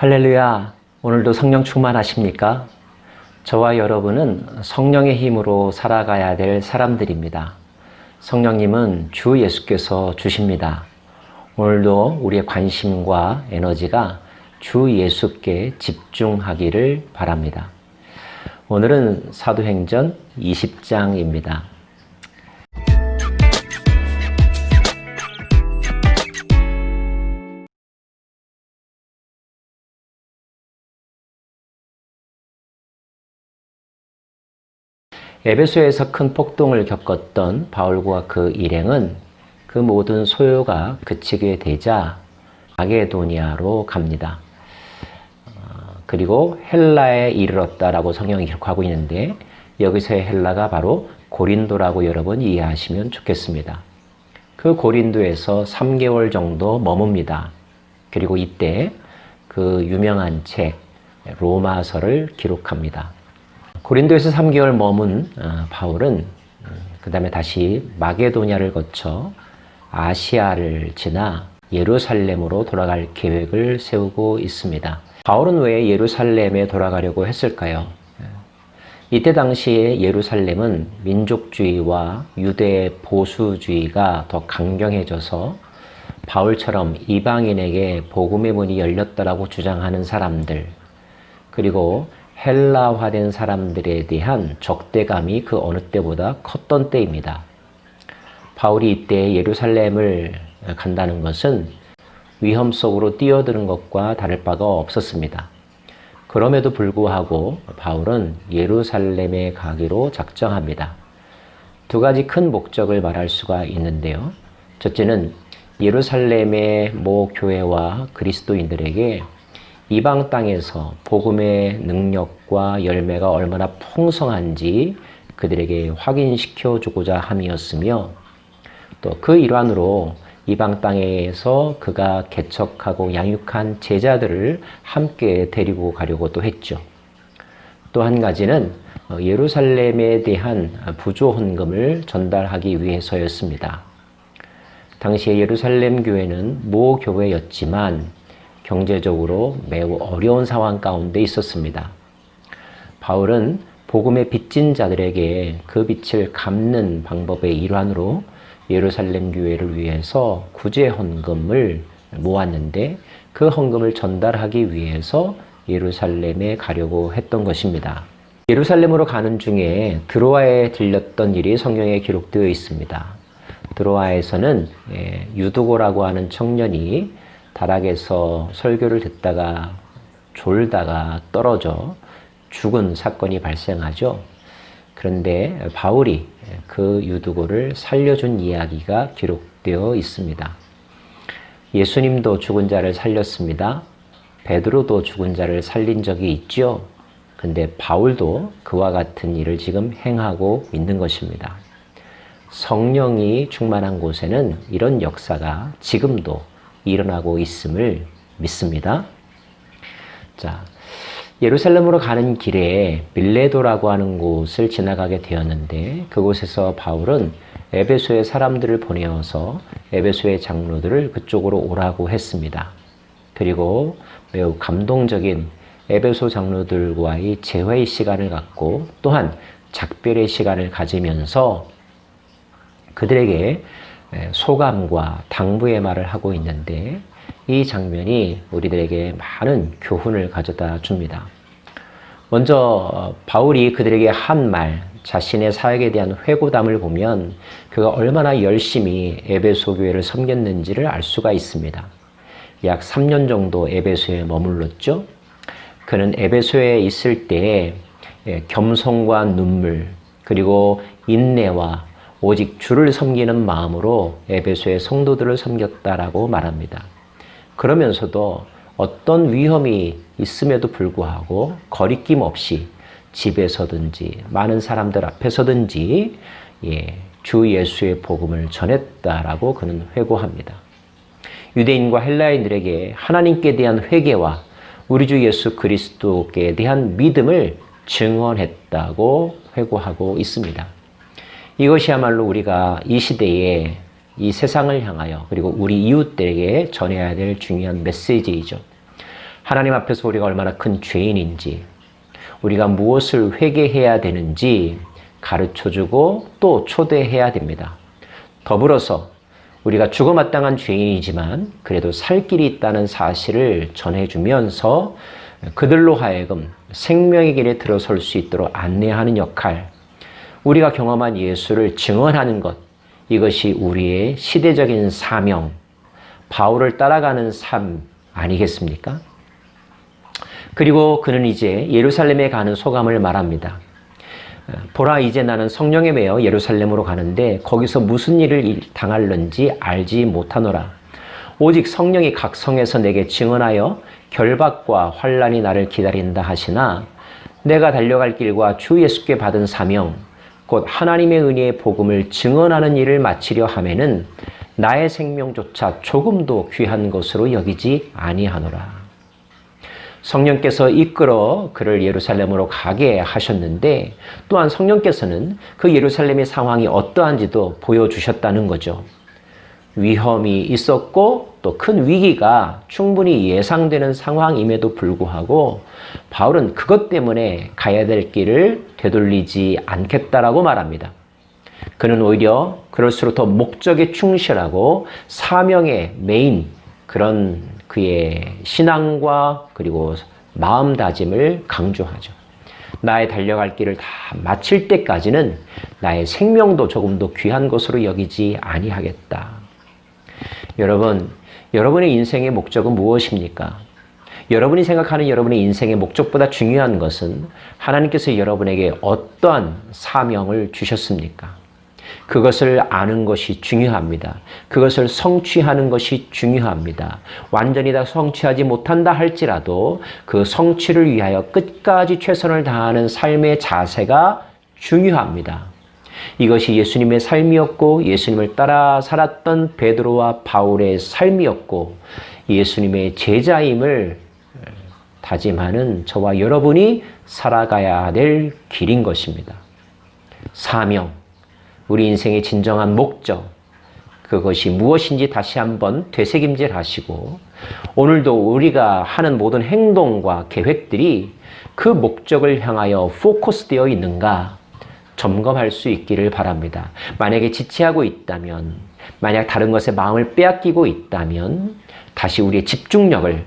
할렐루야! 오늘도 성령 충만하십니까? 저와 여러분은 성령의 힘으로 살아가야 될 사람들입니다. 성령님은 주 예수께서 주십니다. 오늘도 우리의 관심과 에너지가 주 예수께 집중하기를 바랍니다. 오늘은 사도행전 20장입니다. 에베소에서 큰 폭동을 겪었던 바울과 그 일행은 그 모든 소요가 그치게 되자 마게도니아로 갑니다. 그리고 헬라에 이르렀다라고 성경이 기록하고 있는데 여기서의 헬라가 바로 고린도라고 여러분 이해하시면 좋겠습니다. 그 고린도에서 3개월 정도 머뭅니다. 그리고 이때 그 유명한 책 로마서를 기록합니다. 고린도에서 3개월 머문 바울은 그 다음에 다시 마게도냐를 거쳐 아시아를 지나 예루살렘으로 돌아갈 계획을 세우고 있습니다. 바울은 왜 예루살렘에 돌아가려고 했을까요? 이때 당시에 예루살렘은 민족주의와 유대 보수주의가 더 강경해져서 바울처럼 이방인에게 복음의 문이 열렸다라고 주장하는 사람들, 그리고 헬라화된 사람들에 대한 적대감이 그 어느 때보다 컸던 때입니다. 바울이 이때 예루살렘을 간다는 것은 위험 속으로 뛰어드는 것과 다를 바가 없었습니다. 그럼에도 불구하고 바울은 예루살렘에 가기로 작정합니다. 두 가지 큰 목적을 말할 수가 있는데요. 첫째는 예루살렘의 모 교회와 그리스도인들에게 이방 땅에서 복음의 능력과 열매가 얼마나 풍성한지 그들에게 확인시켜 주고자 함이었으며, 또 그 일환으로 이방 땅에서 그가 개척하고 양육한 제자들을 함께 데리고 가려고도 했죠. 또 한 가지는 예루살렘에 대한 부조 헌금을 전달하기 위해서였습니다. 당시에 예루살렘 교회는 모 교회였지만 경제적으로 매우 어려운 상황 가운데 있었습니다. 바울은 복음의 빚진 자들에게 그 빚을 갚는 방법의 일환으로 예루살렘 교회를 위해서 구제 헌금을 모았는데 그 헌금을 전달하기 위해서 예루살렘에 가려고 했던 것입니다. 예루살렘으로 가는 중에 드로아에 들렸던 일이 성경에 기록되어 있습니다. 드로아에서는 유두고라고 하는 청년이 다락에서 설교를 듣다가 졸다가 떨어져 죽은 사건이 발생하죠. 그런데 바울이 그 유두고를 살려준 이야기가 기록되어 있습니다. 예수님도 죽은 자를 살렸습니다. 베드로도 죽은 자를 살린 적이 있죠. 근데 바울도 그와 같은 일을 지금 행하고 있는 것입니다. 성령이 충만한 곳에는 이런 역사가 지금도 일어나고 있음을 믿습니다. 자, 예루살렘으로 가는 길에 밀레도라고 하는 곳을 지나가게 되었는데 그곳에서 바울은 에베소의 사람들을 보내어서 에베소의 장로들을 그쪽으로 오라고 했습니다. 그리고 매우 감동적인 에베소 장로들과의 재회의 시간을 갖고 또한 작별의 시간을 가지면서 그들에게 소감과 당부의 말을 하고 있는데 이 장면이 우리들에게 많은 교훈을 가져다 줍니다. 먼저 바울이 그들에게 한 말, 자신의 사역에 대한 회고담을 보면 그가 얼마나 열심히 에베소 교회를 섬겼는지를 알 수가 있습니다. 약 3년 정도 에베소에 머물렀죠. 그는 에베소에 있을 때 겸손과 눈물, 그리고 인내와 오직 주를 섬기는 마음으로 에베소의 성도들을 섬겼다라고 말합니다. 그러면서도 어떤 위험이 있음에도 불구하고 거리낌 없이 집에서든지 많은 사람들 앞에서든지 주 예수의 복음을 전했다라고 그는 회고합니다. 유대인과 헬라인들에게 하나님께 대한 회개와 우리 주 예수 그리스도께 대한 믿음을 증언했다고 회고하고 있습니다. 이것이야말로 우리가 이 시대에 이 세상을 향하여 그리고 우리 이웃들에게 전해야 될 중요한 메시지이죠. 하나님 앞에서 우리가 얼마나 큰 죄인인지, 우리가 무엇을 회개해야 되는지 가르쳐주고 또 초대해야 됩니다. 더불어서 우리가 죽어마땅한 죄인이지만 그래도 살 길이 있다는 사실을 전해주면서 그들로 하여금 생명의 길에 들어설 수 있도록 안내하는 역할, 우리가 경험한 예수를 증언하는 것, 이것이 우리의 시대적인 사명, 바울을 따라가는 삶 아니겠습니까? 그리고 그는 이제 예루살렘에 가는 소감을 말합니다. 보라, 이제 나는 성령에 매여 예루살렘으로 가는데 거기서 무슨 일을 당할는지 알지 못하노라. 오직 성령이 각 성에서 내게 증언하여 결박과 환난이 나를 기다린다 하시나, 내가 달려갈 길과 주 예수께 받은 사명, 곧 하나님의 은혜의 복음을 증언하는 일을 마치려 하면은 나의 생명조차 조금도 귀한 것으로 여기지 아니하노라. 성령께서 이끌어 그를 예루살렘으로 가게 하셨는데, 또한 성령께서는 그 예루살렘의 상황이 어떠한지도 보여주셨다는 거죠. 위험이 있었고 또 큰 위기가 충분히 예상되는 상황임에도 불구하고 바울은 그것 때문에 가야 될 길을 되돌리지 않겠다라고 말합니다. 그는 오히려 그럴수록 더 목적에 충실하고 사명의 메인, 그런 그의 신앙과 그리고 마음다짐을 강조하죠. 나의 달려갈 길을 다 마칠 때까지는 나의 생명도 조금도 귀한 것으로 여기지 아니하겠다. 여러분, 여러분의 인생의 목적은 무엇입니까? 여러분이 생각하는 여러분의 인생의 목적보다 중요한 것은 하나님께서 여러분에게 어떠한 사명을 주셨습니까? 그것을 아는 것이 중요합니다. 그것을 성취하는 것이 중요합니다. 완전히 다 성취하지 못한다 할지라도 그 성취를 위하여 끝까지 최선을 다하는 삶의 자세가 중요합니다. 이것이 예수님의 삶이었고 예수님을 따라 살았던 베드로와 바울의 삶이었고 예수님의 제자임을 다짐하는 저와 여러분이 살아가야 될 길인 것입니다. 사명, 우리 인생의 진정한 목적, 그것이 무엇인지 다시 한번 되새김질 하시고 오늘도 우리가 하는 모든 행동과 계획들이 그 목적을 향하여 포커스되어 있는가 점검할 수 있기를 바랍니다. 만약에 지체하고 있다면, 만약 다른 것에 마음을 빼앗기고 있다면 다시 우리의 집중력을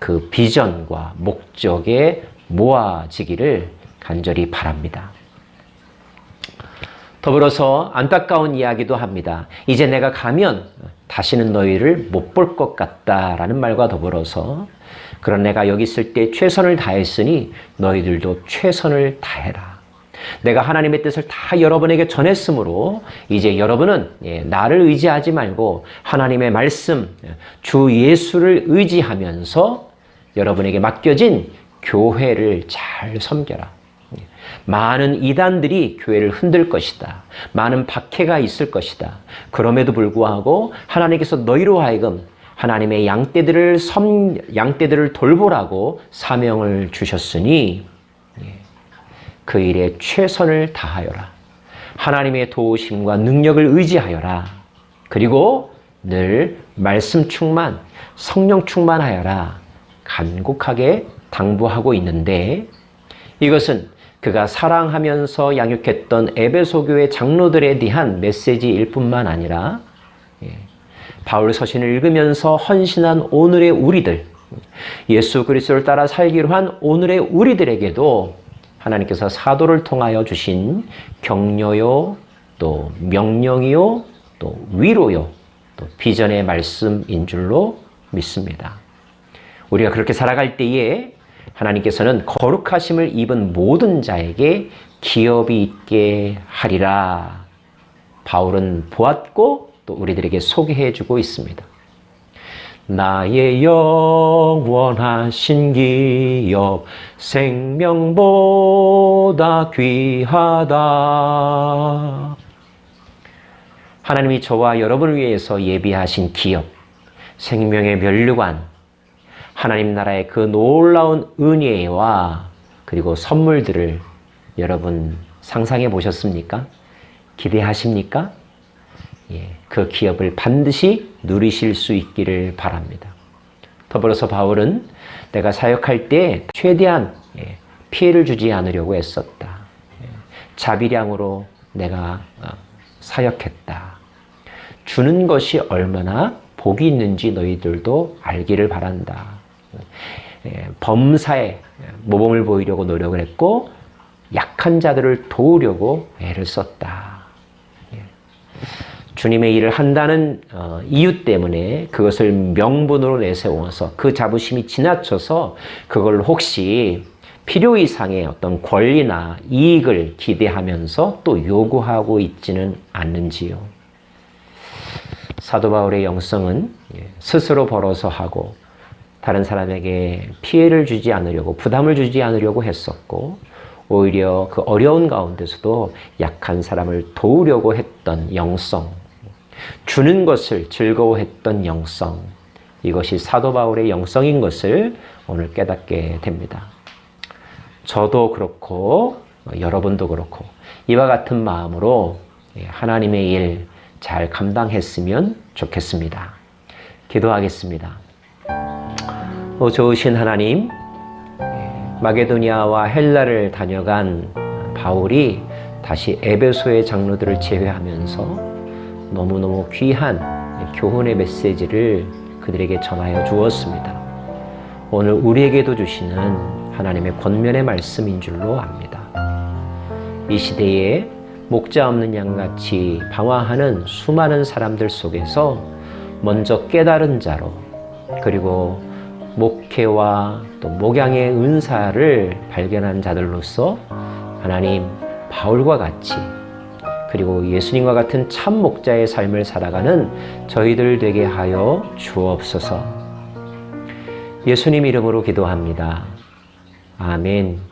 그 비전과 목적에 모아지기를 간절히 바랍니다. 더불어서 안타까운 이야기도 합니다. 이제 내가 가면 다시는 너희를 못 볼 것 같다라는 말과 더불어서, 그런 내가 여기 있을 때 최선을 다했으니 너희들도 최선을 다해라. 내가 하나님의 뜻을 다 여러분에게 전했으므로 이제 여러분은 나를 의지하지 말고 하나님의 말씀, 주 예수를 의지하면서 여러분에게 맡겨진 교회를 잘 섬겨라. 많은 이단들이 교회를 흔들 것이다. 많은 박해가 있을 것이다. 그럼에도 불구하고 하나님께서 너희로 하여금 하나님의 양떼들을 돌보라고 사명을 주셨으니 그 일에 최선을 다하여라. 하나님의 도우심과 능력을 의지하여라. 그리고 늘 말씀 충만, 성령 충만하여라. 간곡하게 당부하고 있는데, 이것은 그가 사랑하면서 양육했던 에베소 교회 장로들에 대한 메시지일 뿐만 아니라 바울 서신을 읽으면서 헌신한 오늘의 우리들, 예수 그리스도를 따라 살기로 한 오늘의 우리들에게도 하나님께서 사도를 통하여 주신 격려요, 또 명령이요, 또 위로요, 또 비전의 말씀인 줄로 믿습니다. 우리가 그렇게 살아갈 때에 하나님께서는 거룩하심을 입은 모든 자에게 기업이 있게 하리라. 바울은 보았고 또 우리들에게 소개해주고 있습니다. 나의 영원하신 기업 생명보다 귀하다. 하나님이 저와 여러분을 위해서 예비하신 기업, 생명의 면류관, 하나님 나라의 그 놀라운 은혜와 그리고 선물들을 여러분 상상해 보셨습니까? 기대하십니까? 그 기업을 반드시 누리실 수 있기를 바랍니다. 더불어서 바울은 내가 사역할 때 최대한 피해를 주지 않으려고 애썼다. 자비량으로 내가 사역했다. 주는 것이 얼마나 복이 있는지 너희들도 알기를 바란다. 범사에 모범을 보이려고 노력을 했고 약한 자들을 도우려고 애를 썼다. 주님의 일을 한다는 이유 때문에 그것을 명분으로 내세워서 그 자부심이 지나쳐서 그걸 혹시 필요 이상의 어떤 권리나 이익을 기대하면서 또 요구하고 있지는 않는지요. 사도 바울의 영성은 스스로 벌어서 하고 다른 사람에게 피해를 주지 않으려고, 부담을 주지 않으려고 했었고, 오히려 그 어려운 가운데서도 약한 사람을 도우려고 했던 영성, 주는 것을 즐거워했던 영성, 이것이 사도 바울의 영성인 것을 오늘 깨닫게 됩니다. 저도 그렇고 여러분도 그렇고 이와 같은 마음으로 하나님의 일 잘 감당했으면 좋겠습니다. 기도하겠습니다. 좋으신 하나님, 마게도니아와 헬라를 다녀간 바울이 다시 에베소의 장로들을 제외하면서 너무너무 귀한 교훈의 메시지를 그들에게 전하여 주었습니다. 오늘 우리에게도 주시는 하나님의 권면의 말씀인 줄로 압니다. 이 시대에 목자 없는 양같이 방황하는 수많은 사람들 속에서 먼저 깨달은 자로, 그리고 목회와 또 목양의 은사를 발견한 자들로서 하나님 바울과 같이, 그리고 예수님과 같은 참 목자의 삶을 살아가는 저희들 되게 하여 주옵소서. 예수님 이름으로 기도합니다. 아멘.